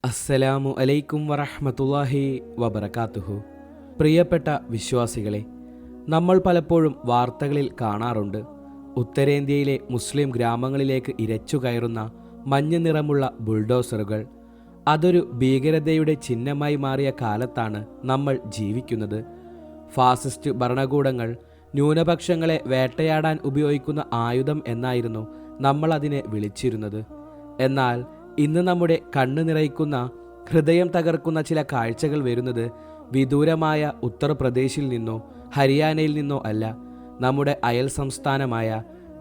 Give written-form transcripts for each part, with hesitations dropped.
അസ്സലാമു അലൈക്കും വറഹ്മത്തുള്ളാഹി വബറകാതുഹു. പ്രിയപ്പെട്ട വിശ്വാസികളെ, നമ്മൾ പലപ്പോഴും വാർത്തകളിൽ കാണാറുണ്ട് ഉത്തരേന്ത്യയിലെ മുസ്ലിം ഗ്രാമങ്ങളിലേക്ക് ഇരച്ചു കയറുന്ന മഞ്ഞ നിറമുള്ള ബുൾഡോസറുകൾ. അതൊരു ഭീകരതയുടെ ചിഹ്നമായി മാറിയ കാലത്താണ് നമ്മൾ ജീവിക്കുന്നത്. ഫാസിസ്റ്റ് ഭരണകൂടങ്ങൾ ന്യൂനപക്ഷങ്ങളെ വേട്ടയാടാൻ ഉപയോഗിക്കുന്ന ആയുധം എന്നായിരുന്നു നമ്മൾ അതിനെ വിളിച്ചിരുന്നത്. എന്നാൽ ഇന്ന് നമ്മുടെ കണ്ണ് നിറയ്ക്കുന്ന, ഹൃദയം തകർക്കുന്ന ചില കാഴ്ചകൾ വരുന്നത് വിദൂരമായ ഉത്തർപ്രദേശിൽ നിന്നോ ഹരിയാനയിൽ നിന്നോ അല്ല, നമ്മുടെ അയൽ സംസ്ഥാനമായ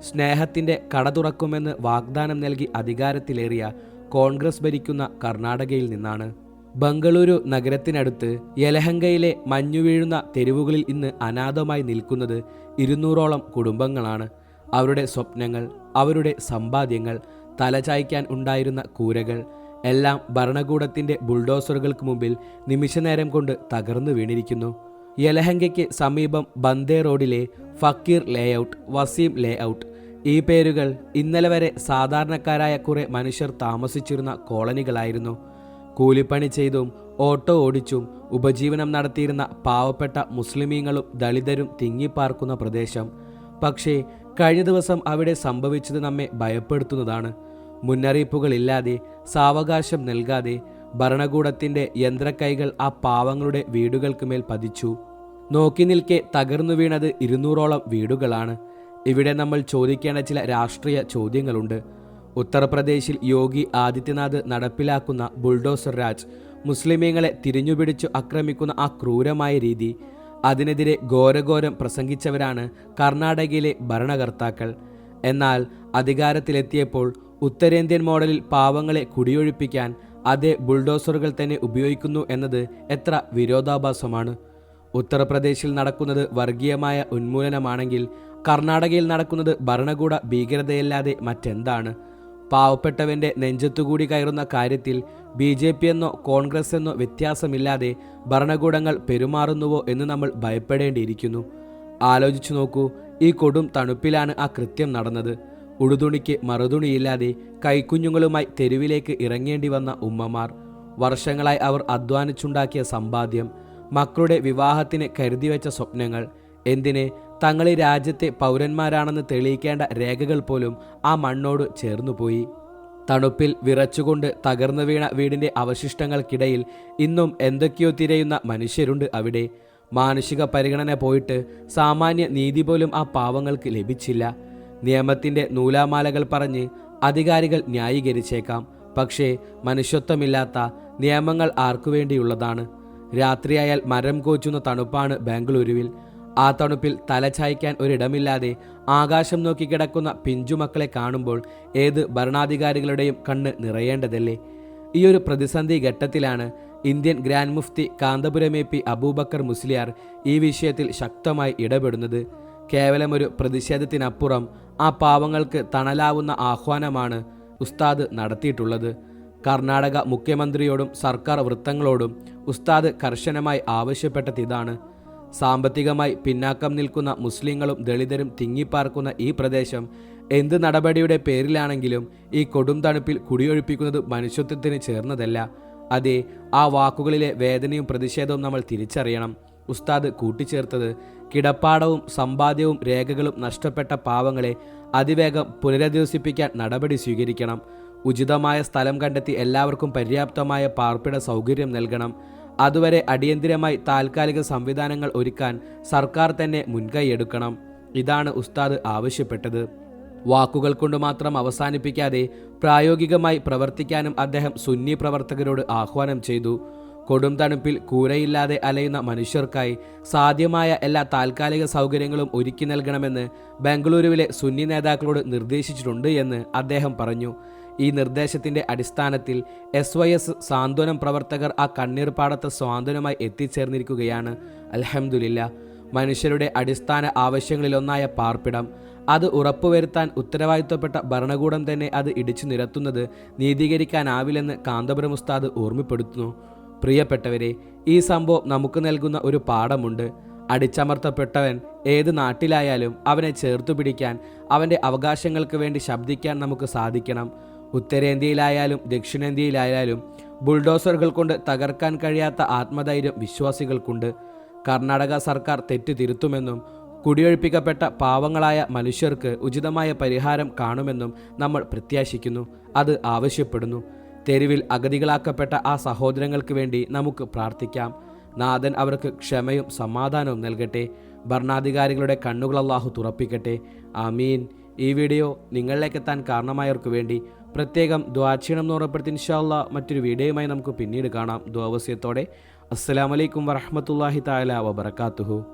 സ്നേഹത്തിൻ്റെ കട തുറക്കുമെന്ന് വാഗ്ദാനം നൽകി അധികാരത്തിലേറിയ കോൺഗ്രസ് ഭരിക്കുന്ന കർണാടകയിൽ നിന്നാണ്. ബംഗളൂരു നഗരത്തിനടുത്ത് യലഹങ്കയിലെ മഞ്ഞുവീഴുന്ന തെരുവുകളിൽ ഇന്ന് അനാഥമായി നിൽക്കുന്നത് 200ഓളം കുടുംബങ്ങളാണ്. അവരുടെ സ്വപ്നങ്ങൾ, അവരുടെ സമ്പാദ്യങ്ങൾ, തലചായ്ക്കാൻ ഉണ്ടായിരുന്ന കൂരകൾ എല്ലാം ഭരണകൂടത്തിൻ്റെ ബുൾഡോസറുകൾക്ക് മുമ്പിൽ നിമിഷനേരം കൊണ്ട് തകർന്നു വീണിരിക്കുന്നു. യലഹങ്കയ്ക്ക് സമീപം ബന്ദേ റോഡിലെ ഫക്കീർ ലേഔട്ട്, വസീം ലേഔട്ട്, ഈ പേരുകൾ ഇന്നലെ വരെ സാധാരണക്കാരായ കുറെ മനുഷ്യർ താമസിച്ചിരുന്ന കോളനികളായിരുന്നു. കൂലിപ്പണി ചെയ്തും ഓട്ടോ ഓടിച്ചും ഉപജീവനം നടത്തിയിരുന്ന പാവപ്പെട്ട മുസ്ലിമീങ്ങളും ദളിതരും തിങ്ങിപ്പാർക്കുന്ന പ്രദേശം. പക്ഷേ കഴിഞ്ഞ ദിവസം അവിടെ സംഭവിച്ചത് നമ്മെ ഭയപ്പെടുത്തുന്നതാണ്. മുന്നറിയിപ്പുകളില്ലാതെ, സാവകാശം നൽകാതെ ഭരണകൂടത്തിൻ്റെ യന്ത്രക്കൈകൾ ആ പാവങ്ങളുടെ വീടുകൾക്ക് മേൽ പതിച്ചു. നോക്കി നിൽക്കെ തകർന്നു വീണത് 200ഓളം വീടുകളാണ്. ഇവിടെ നമ്മൾ ചോദിക്കേണ്ട ചില രാഷ്ട്രീയ ചോദ്യങ്ങളുണ്ട്. ഉത്തർപ്രദേശിൽ യോഗി ആദിത്യനാഥ് നടപ്പിലാക്കുന്ന ബുൾഡോസർ രാജ്, മുസ്ലിമീങ്ങളെ തിരിഞ്ഞുപിടിച്ചു ആക്രമിക്കുന്ന ആ ക്രൂരമായ രീതി, അതിനെതിരെ ഘോരഘോരം പ്രസംഗിച്ചവരാണ് കർണാടകയിലെ ഭരണകർത്താക്കൾ. എന്നാൽ അധികാരത്തിലെത്തിയപ്പോൾ ഉത്തരേന്ത്യൻ മോഡലിൽ പാവങ്ങളെ കുടിയൊഴിപ്പിക്കാൻ അതേ ബുൾഡോസറുകൾ തന്നെ ഉപയോഗിക്കുന്നു എന്നത് എത്ര വിരോധാഭാസമാണ്. ഉത്തർപ്രദേശിൽ നടക്കുന്നത് വർഗീയമായ ഉന്മൂലനമാണെങ്കിൽ കർണാടകയിൽ നടക്കുന്നത് ഭരണകൂട ഭീകരതയല്ലാതെ മറ്റെന്താണ്? പാവപ്പെട്ടവൻ്റെ നെഞ്ചത്തുകൂടി കയറുന്ന കാര്യത്തിൽ BJP എന്നോ കോൺഗ്രസ് എന്നോ വ്യത്യാസമില്ലാതെ ഭരണകൂടങ്ങൾ പെരുമാറുന്നുവോ എന്ന് നമ്മൾ ഭയപ്പെടേണ്ടിയിരിക്കുന്നു. ആലോചിച്ചു നോക്കൂ, ഈ കൊടും തണുപ്പിലാണ് ആ കൃത്യം നടന്നത്. ഉടുതുണിക്ക് മറുതുണിയില്ലാതെ കൈക്കുഞ്ഞുങ്ങളുമായി തെരുവിലേക്ക് ഇറങ്ങേണ്ടി വന്ന ഉമ്മമാർ, വർഷങ്ങളായി അവർ അധ്വാനിച്ചുണ്ടാക്കിയ സമ്പാദ്യം, മക്കളുടെ വിവാഹത്തിന് കരുതിവെച്ച സ്വപ്നങ്ങൾ, എന്തിന് തങ്ങളീ രാജ്യത്തെ പൗരന്മാരാണെന്ന് തെളിയിക്കേണ്ട രേഖകൾ പോലും ആ മണ്ണോട് ചേർന്നുപോയി. തണുപ്പിൽ വിറച്ചുകൊണ്ട് തകർന്നു വീണ വീടിൻ്റെ അവശിഷ്ടങ്ങൾക്കിടയിൽ ഇന്നും എന്തൊക്കെയോ തിരയുന്ന മനുഷ്യരുണ്ട് അവിടെ. മാനുഷിക പരിഗണന പോയിട്ട് സാമാന്യ നീതി പോലും ആ പാവങ്ങൾക്ക് ലഭിച്ചില്ല. നിയമത്തിൻ്റെ നൂലാമാലകൾ പറഞ്ഞ് അധികാരികൾ ന്യായീകരിച്ചേക്കാം, പക്ഷേ മനുഷ്യത്വമില്ലാത്ത നിയമങ്ങൾ ആർക്കുവേണ്ടിയുള്ളതാണ്? രാത്രിയായാൽ മരം കോച്ചുന്ന തണുപ്പാണ് ബാംഗ്ലൂരുവിൽ. ആ തണുപ്പിൽ തലചായ്ക്കാൻ ഒരിടമില്ലാതെ ആകാശം നോക്കി കിടക്കുന്ന പിഞ്ചുമക്കളെ കാണുമ്പോൾ ഏത് ഭരണാധികാരികളുടെയും കണ്ണ് നിറയേണ്ടതല്ലേ? ഈയൊരു പ്രതിസന്ധി ഘട്ടത്തിലാണ് Indian grand mufti Kanthapuram AP Abubakar Musliyar ഈ വിഷയത്തിൽ ശക്തമായി ഇടപെടുന്നത്. കേവലം ഒരു പ്രതിഷേധത്തിനപ്പുറം ആ പാവങ്ങൾക്ക് തണലാവുന്ന ആഹ്വാനമാണ് ഉസ്താദ് നടത്തിയിട്ടുള്ളത്. കർണാടക മുഖ്യമന്ത്രിയോടും സർക്കാർ വൃത്തങ്ങളോടും ഉസ്താദ് കർശനമായി ആവശ്യപ്പെട്ടത് ഇതാണ്: സാമ്പത്തികമായി പിന്നാക്കം നിൽക്കുന്ന മുസ്ലിങ്ങളും ദളിതരും തിങ്ങിപ്പാർക്കുന്ന ഈ പ്രദേശം എന്ത് നടപടിയുടെ പേരിലാണെങ്കിലും ഈ കൊടും തണുപ്പിൽ കുടിയൊഴിപ്പിക്കുന്നത് മനുഷ്യത്വത്തിന് ചേർന്നതല്ല. അതെ, ആ വാക്കുകളിലെ വേദനയും പ്രതിഷേധവും നമ്മൾ തിരിച്ചറിയണം. ഉസ്താദ് കൂട്ടിച്ചേർത്തത്, കിടപ്പാടവും സമ്പാദ്യവും രേഖകളും നഷ്ടപ്പെട്ട പാവങ്ങളെ അതിവേഗം പുനരധിവസിപ്പിക്കാൻ നടപടി സ്വീകരിക്കണം. ഉചിതമായ സ്ഥലം കണ്ടെത്തി എല്ലാവർക്കും പര്യാപ്തമായ പാർപ്പിട സൗകര്യം നൽകണം. അതുവരെ അടിയന്തിരമായി താൽക്കാലിക സംവിധാനങ്ങൾ ഒരുക്കാൻ സർക്കാർ തന്നെ മുൻകൈയെടുക്കണം. ഇതാണ് ഉസ്താദ് ആവശ്യപ്പെട്ടത്. വാക്കുകൾ കൊണ്ട് മാത്രം അവസാനിപ്പിക്കാതെ പ്രായോഗികമായി പ്രവർത്തിക്കാനും അദ്ദേഹം സുന്നി പ്രവർത്തകരോട് ആഹ്വാനം ചെയ്തു. കൊടും തണുപ്പിൽ കൂരയില്ലാതെ അലയുന്ന മനുഷ്യർക്കായി സാധ്യമായ എല്ലാ താൽക്കാലിക സൗകര്യങ്ങളും ഒരുക്കി നൽകണമെന്ന് ബംഗളൂരുവിലെ സുന്നി നേതാക്കളോട് നിർദ്ദേശിച്ചിട്ടുണ്ട് എന്ന് അദ്ദേഹം പറഞ്ഞു. ഈ നിർദ്ദേശത്തിൻ്റെ അടിസ്ഥാനത്തിൽ SYS സാന്ത്വനം പ്രവർത്തകർ ആ കണ്ണീർപ്പാടത്ത് സ്വാന്തനമായി എത്തിച്ചേർന്നിരിക്കുകയാണ്. അൽഹംദുലില്ലാ. മനുഷ്യരുടെ അടിസ്ഥാന ആവശ്യങ്ങളിലൊന്നായ പാർപ്പിടം, അത് ഉറപ്പുവരുത്താൻ ഉത്തരവാദിത്വപ്പെട്ട ഭരണകൂടം തന്നെ അത് ഇടിച്ചു നിരത്തുന്നത് നീതീകരിക്കാനാവില്ലെന്ന് കാന്തപുരം ഉസ്താദ് ഓർമ്മപ്പെടുത്തുന്നു. പ്രിയപ്പെട്ടവരെ, ഈ സംഭവം നമുക്ക് നൽകുന്ന ഒരു പാഠമുണ്ട്. അടിച്ചമർത്തപ്പെട്ടവൻ ഏത് നാട്ടിലായാലും അവനെ ചേർത്തു പിടിക്കാൻ, അവൻ്റെ അവകാശങ്ങൾക്ക് വേണ്ടി ശബ്ദിക്കാൻ നമുക്ക് സാധിക്കണം. ഉത്തരേന്ത്യയിലായാലും ദക്ഷിണേന്ത്യയിലായാലും ബുൾഡോസറുകൾ കൊണ്ട് തകർക്കാൻ കഴിയാത്ത ആത്മധൈര്യം വിശ്വാസികൾക്കുണ്ട്. കർണാടക സർക്കാർ തെറ്റ് തിരുത്തുമെന്നും കുടിയൊഴിപ്പിക്കപ്പെട്ട പാവങ്ങളായ മനുഷ്യർക്ക് ഉചിതമായ പരിഹാരം കാണുമെന്നും നമ്മൾ പ്രത്യാശിക്കുന്നു. അത് ആവശ്യപ്പെടുന്നു. തെരുവിൽ അഗതികളാക്കപ്പെട്ട ആ സഹോദരങ്ങൾക്ക് വേണ്ടി നമുക്ക് പ്രാർത്ഥിക്കാം. നാഥൻ അവർക്ക് ക്ഷമയും സമാധാനവും നൽകട്ടെ. ഭരണാധികാരികളുടെ കണ്ണുകൾ അല്ലാഹു തുറപ്പിക്കട്ടെ. ആമീൻ. ഈ വീഡിയോ നിങ്ങളിലേക്ക് എത്താൻ കാരണമായവർക്ക് വേണ്ടി പ്രത്യേകം ദുആ ചെയ്യണമെന്ന് ഓർമ്മപ്പെടുത്തി. ഇൻഷാ അല്ലാഹ് മറ്റൊരു വീഡിയോയുമായി നമുക്ക് പിന്നീട് കാണാം. ദുആ വസിയത്തോടെ. അസ്സലാമു അലൈക്കും വറഹ്മത്തുള്ളാഹി തആല വബറകാതുഹു.